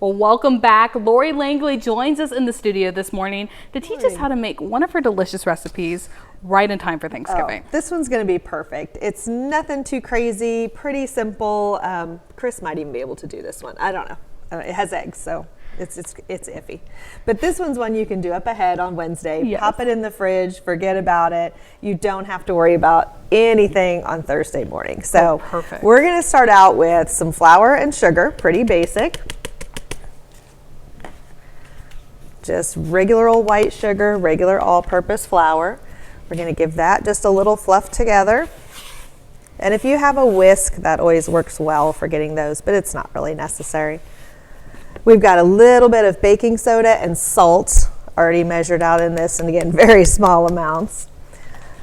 Well, welcome back. Lori Langley joins us in the studio this morning to teach us how to make one of her delicious recipes right in time for Thanksgiving. Oh, this one's going to be perfect. It's nothing too crazy, pretty simple. Chris might even be able to do this one. I don't know. It has eggs, so it's iffy. But this one's one you can do up ahead on Wednesday. Yes. Pop it in the fridge, forget about it. You don't have to worry about anything on Thursday morning. So perfect. We're going to start out with some flour and sugar, pretty basic. Just regular old white sugar, regular all-purpose flour. We're going to give that just a little fluff together. And if you have a whisk, that always works well for getting those, but it's not really necessary. We've got a little bit of baking soda and salt already measured out in this, and again, very small amounts.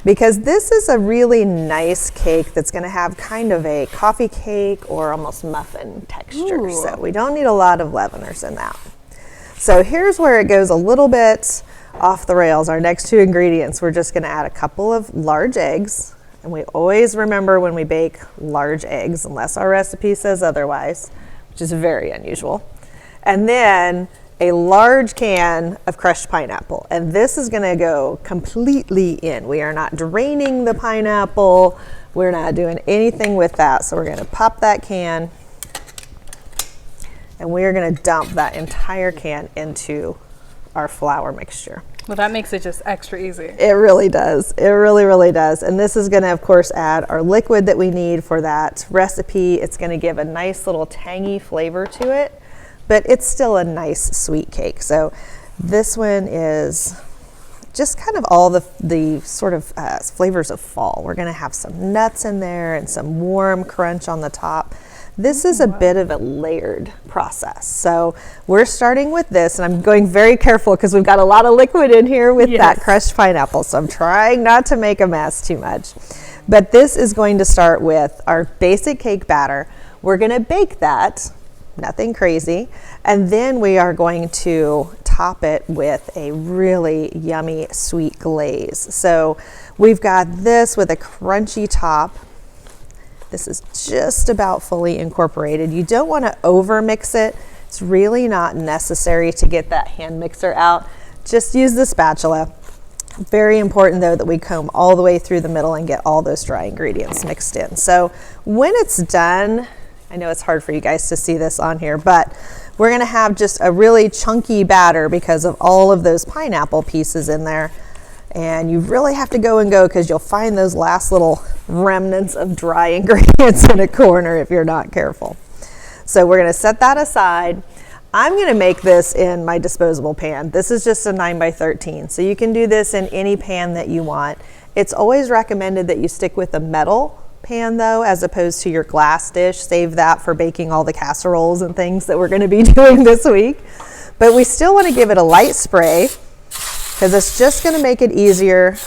Because this is a really nice cake that's going to have kind of a coffee cake or almost muffin texture. Ooh. So we don't need a lot of leaveners in that. So here's where it goes a little bit off the rails. Our next two ingredients, we're just going to add a couple of large eggs. And we always remember when we bake large eggs, unless our recipe says otherwise, which is very unusual. And then a large can of crushed pineapple. And this is going to go completely in. We are not draining the pineapple. We're not doing anything with that. So we're going to pop that can. And we are going to dump that entire can into our flour mixture. Well, that makes it just extra easy. It really does. It really, really does. And this is going to, of course, add our liquid that we need for that recipe. It's going to give a nice little tangy flavor to it, but it's still a nice sweet cake. So this one is just kind of all the sort of flavors of fall. We're going to have some nuts in there and some warm crunch on the top. This is a bit of a layered process. So we're starting with this, and I'm going very careful because we've got a lot of liquid in here with that crushed pineapple. So I'm trying not to make a mess too much. But this is going to start with our basic cake batter. We're going to bake that, nothing crazy. And then we are going to top it with a really yummy sweet glaze. So we've got this with a crunchy top. This is just about fully incorporated. You don't want to over mix it. It's really not necessary to get that hand mixer out. Just use the spatula. Very important though that we comb all the way through the middle and get all those dry ingredients mixed in. So when it's done, I know it's hard for you guys to see this on here, but we're going to have just a really chunky batter because of all of those pineapple pieces in there. And you really have to go and go because you'll find those last little remnants of dry ingredients in a corner if you're not careful. So we're going to set that aside. I'm going to make this in my disposable pan. This is just a 9x13. So you can do this in any pan that you want. It's always recommended that you stick with a metal pan though, as opposed to your glass dish. Save that for baking all the casseroles and things that we're going to be doing this week. But we still want to give it a light spray, because it's just going to make it easier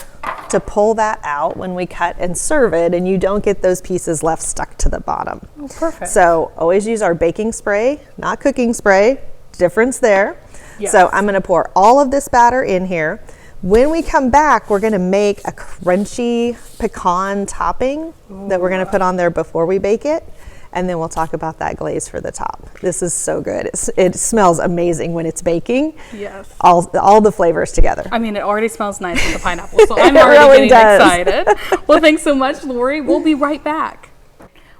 to pull that out when we cut and serve it, and you don't get those pieces left stuck to the bottom. Oh, perfect. So always use our baking spray, not cooking spray. Difference there. Yes. So I'm going to pour all of this batter in here. When we come back, we're going to make a crunchy pecan topping that we're going to put on there before we bake it. And then we'll talk about that glaze for the top. This is so good. It smells amazing when it's baking. Yes. All the flavors together. I mean, it already smells nice with the pineapple, so I'm already really getting excited. Well, thanks so much, Lori. We'll be right back.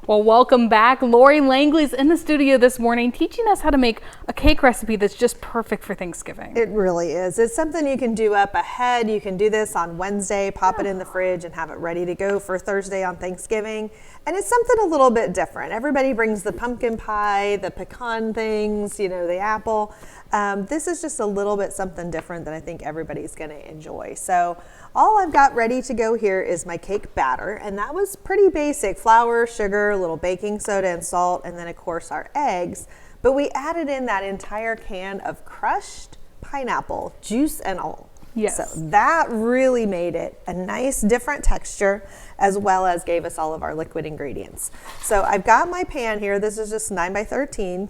Well, welcome back. Lori Langley's in the studio this morning teaching us how to make a cake recipe that's just perfect for Thanksgiving. It really is. It's something you can do up ahead. You can do this on Wednesday, pop it in the fridge and have it ready to go for Thursday on Thanksgiving. And it's something a little bit different. Everybody brings the pumpkin pie, the pecan things, the apple. This is just a little bit something different that I think everybody's going to enjoy. So all I've got ready to go here is my cake batter, and that was pretty basic: flour, sugar, a little baking soda and salt, and then of course our eggs. But we added in that entire can of crushed pineapple, juice and all. Yes. So that really made it a nice different texture, as well as gave us all of our liquid ingredients. So I've got my pan here. This is just 9x13.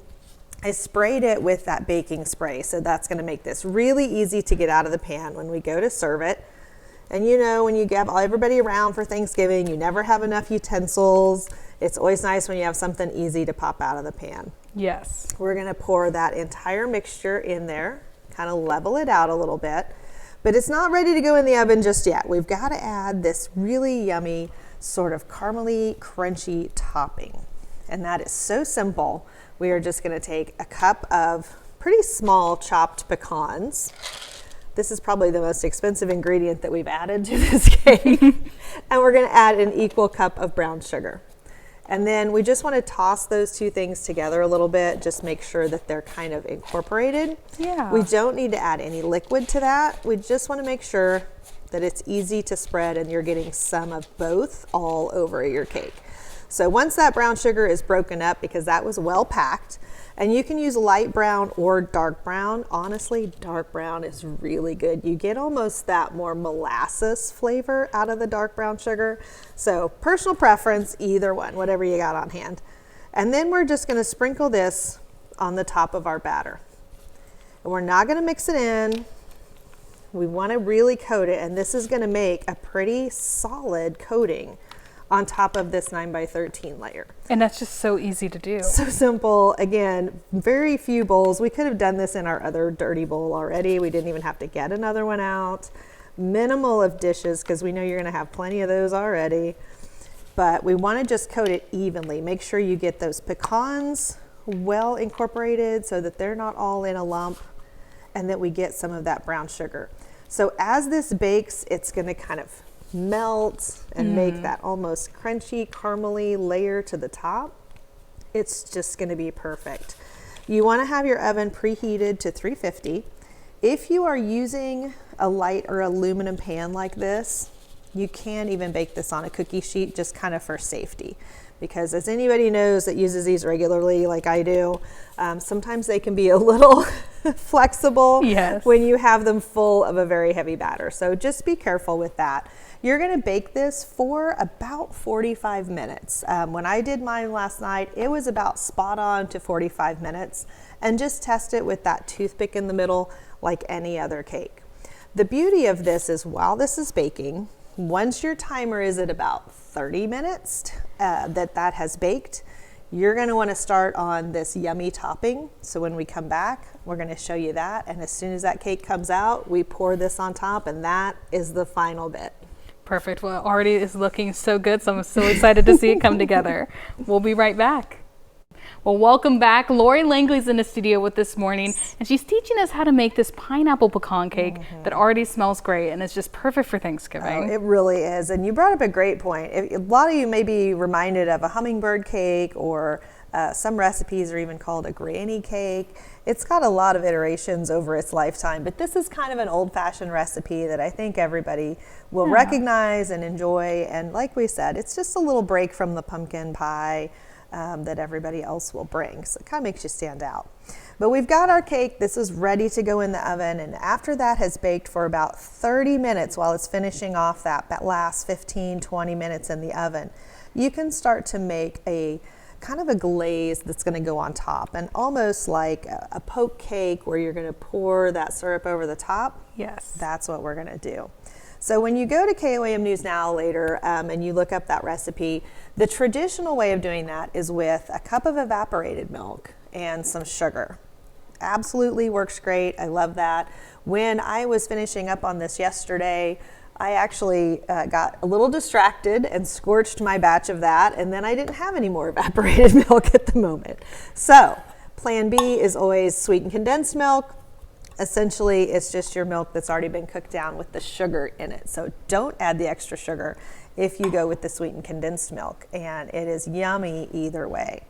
I sprayed it with that baking spray, so that's going to make this really easy to get out of the pan when we go to serve it. And you know, when you have everybody around for Thanksgiving, you never have enough utensils. It's always nice when you have something easy to pop out of the pan. Yes. We're gonna pour that entire mixture in there, kind of level it out a little bit, but it's not ready to go in the oven just yet. We've got to add this really yummy sort of caramely, crunchy topping. And that is so simple. We are just gonna take a cup of pretty small chopped pecans. This is probably the most expensive ingredient that we've added to this cake. And we're gonna add an equal cup of brown sugar. And then we just wanna toss those two things together a little bit, just make sure that they're kind of incorporated. Yeah. We don't need to add any liquid to that. We just wanna make sure that it's easy to spread and you're getting some of both all over your cake. So once that brown sugar is broken up, because that was well packed, and you can use light brown or dark brown. Honestly, dark brown is really good. You get almost that more molasses flavor out of the dark brown sugar. So personal preference, either one, whatever you got on hand. And then we're just gonna sprinkle this on the top of our batter. And we're not gonna mix it in. We wanna really coat it, and this is gonna make a pretty solid coating on top of this 9x13 layer. And that's just so easy to do. So simple. Again, very few bowls. We could have done this in our other dirty bowl already. We didn't even have to get another one out. Minimal of dishes, because we know you're gonna have plenty of those already. But we wanna just coat it evenly. Make sure you get those pecans well incorporated so that they're not all in a lump, and that we get some of that brown sugar. So as this bakes, it's gonna kind of melt and make that almost crunchy, caramely layer to the top. It's just gonna be perfect. You wanna have your oven preheated to 350. If you are using a light or aluminum pan like this, you can even bake this on a cookie sheet just kind of for safety. Because as anybody knows that uses these regularly like I do, sometimes they can be a little flexible when you have them full of a very heavy batter. So just be careful with that. You're gonna bake this for about 45 minutes. When I did mine last night, it was about spot on to 45 minutes, and just test it with that toothpick in the middle like any other cake. The beauty of this is while this is baking, once your timer is at about 30 minutes that has baked, you're gonna wanna start on this yummy topping. So when we come back, we're gonna show you that. And as soon as that cake comes out, we pour this on top, and that is the final bit. Perfect. Well, it already is looking so good, so I'm so excited to see it come together. We'll be right back. Well, welcome back. Lori Langley's in the studio with this morning, and she's teaching us how to make this pineapple pecan cake that already smells great, and it's just perfect for Thanksgiving. Oh, it really is. And you brought up a great point. A lot of you may be reminded of a hummingbird cake, or some recipes are even called a granny cake. It's got a lot of iterations over its lifetime, but this is kind of an old-fashioned recipe that I think everybody will recognize and enjoy. And like we said, it's just a little break from the pumpkin pie that everybody else will bring. So it kind of makes you stand out. But we've got our cake. This is ready to go in the oven. And after that has baked for about 30 minutes while it's finishing off that last 15, 20 minutes in the oven, you can start to make a kind of a glaze that's going to go on top, and almost like a poke cake where you're going to pour that syrup over the top. Yes. That's what we're going to do. So when you go to KOAM News Now later and you look up that recipe, the traditional way of doing that is with a cup of evaporated milk and some sugar. Absolutely works great. I love that. When I was finishing up on this yesterday, I actually got a little distracted and scorched my batch of that, and then I didn't have any more evaporated milk at the moment. So plan B is always sweetened condensed milk. Essentially, it's just your milk that's already been cooked down with the sugar in it. So don't add the extra sugar if you go with the sweetened condensed milk, and it is yummy either way.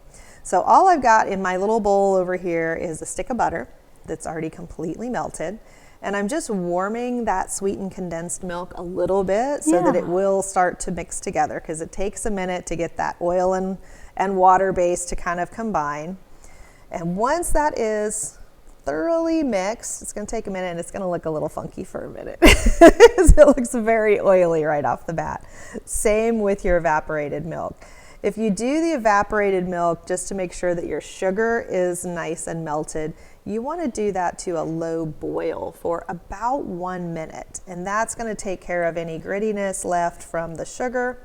So all I've got in my little bowl over here is a stick of butter that's already completely melted. And I'm just warming that sweetened condensed milk a little bit so that it will start to mix together, because it takes a minute to get that oil and water base to kind of combine. And once that is thoroughly mixed, it's going to take a minute, and it's going to look a little funky for a minute. It looks very oily right off the bat. Same with your evaporated milk. If you do the evaporated milk, just to make sure that your sugar is nice and melted, you want to do that to a low boil for about 1 minute. And that's going to take care of any grittiness left from the sugar,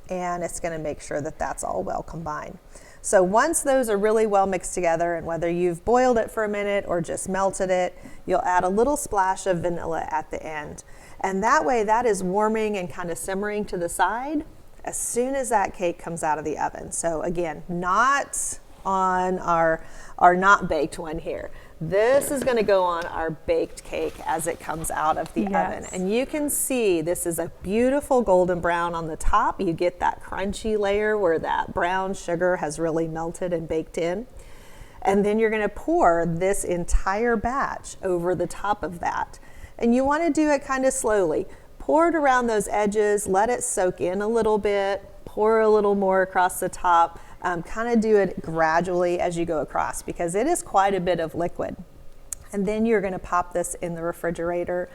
and it's going to make sure that that's all well combined. So once those are really well mixed together, and whether you've boiled it for a minute or just melted it, you'll add a little splash of vanilla at the end. And that way that is warming and kind of simmering to the side as soon as that cake comes out of the oven. So again, not on our not baked one here. This is going to go on our baked cake as it comes out of the oven. And you can see this is a beautiful golden brown on the top. You get that crunchy layer where that brown sugar has really melted and baked in. And then you're going to pour this entire batch over the top of that. And you want to do it kind of slowly. Pour it around those edges, let it soak in a little bit, pour a little more across the top. Kind of do it gradually as you go across because it is quite a bit of liquid. And then you're going to pop this in the refrigerator,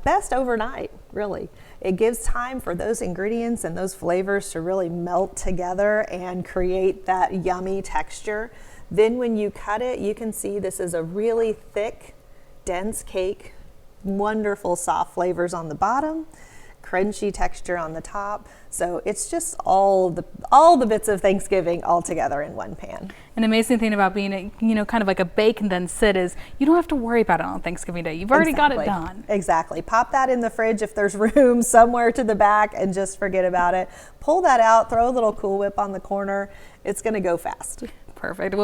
best overnight, really. It gives time for those ingredients and those flavors to really melt together and create that yummy texture. Then when you cut it, you can see this is a really thick, dense cake. Wonderful soft flavors on the bottom, crunchy texture on the top. So it's just all the bits of Thanksgiving all together in one pan. An amazing thing about being kind of like a bake and then sit is you don't have to worry about it on Thanksgiving Day. You've already got it done. Exactly. Pop that in the fridge if there's room somewhere to the back and just forget about it. Pull that out, throw a little Cool Whip on the corner. It's going to go fast. Perfect.